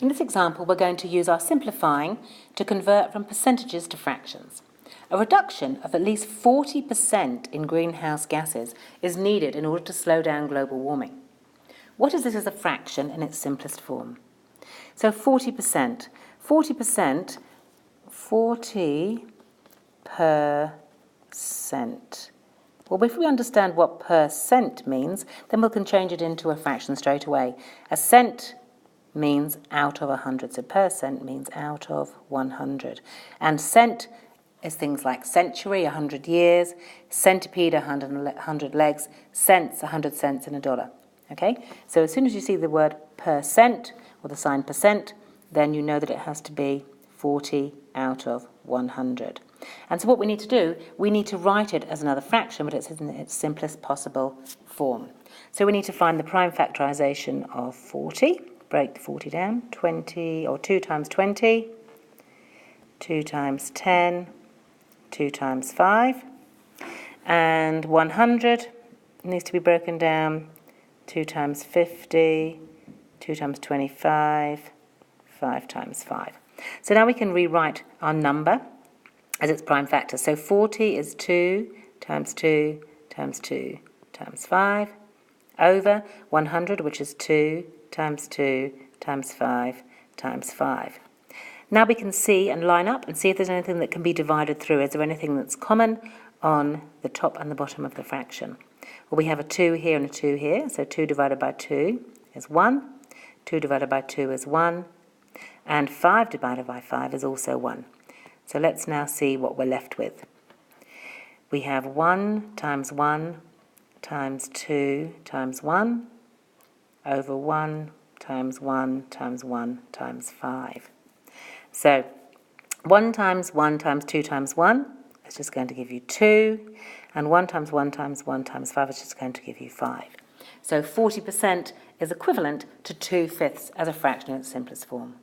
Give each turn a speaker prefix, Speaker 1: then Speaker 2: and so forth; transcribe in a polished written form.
Speaker 1: In this example, we're going to use our simplifying to convert from percentages to fractions. A reduction of at least 40% in greenhouse gases is needed in order to slow down global warming. What is this as a fraction in its simplest form? So 40%. 40%, 40%. Well, if we understand what percent means, then we can change it into a fraction straight away. A cent means out of 100, so percent means out of 100. And cent is things like century, 100 years, centipede, 100 legs, cents, 100 cents in a dollar. Okay? So as soon as you see the word percent, or the sign percent, then you know that it has to be 40 out of 100. And so what we need to do, we need to write it as another fraction, but it's in its simplest possible form. So we need to find the prime factorisation of 40. Break the 40 down. 20, or 2 times 20, 2 times 10, 2 times 5. And 100 needs to be broken down. 2 times 50, 2 times 25, 5 times 5. So now we can rewrite our number as its prime factor. So 40 is 2 times 2 times 2 times 5 over 100, which is 2 times 2 times 5 times 5. Now we can see and line up and see if there's anything that can be divided through. Is there anything that's common on the top and the bottom of the fraction? Well, we have a 2 here and a 2 here, so 2 divided by 2 is 1, 2 divided by 2 is 1, and 5 divided by 5 is also 1. So let's now see what we're left with. We have 1 times 1 times 2 times 1 over 1 times 1 times 1 times 5. So 1 times 1 times 2 times 1 is just going to give you 2, and 1 times 1 times 1 times 5 is just going to give you 5. So 40% is equivalent to 2/5 as a fraction in its simplest form.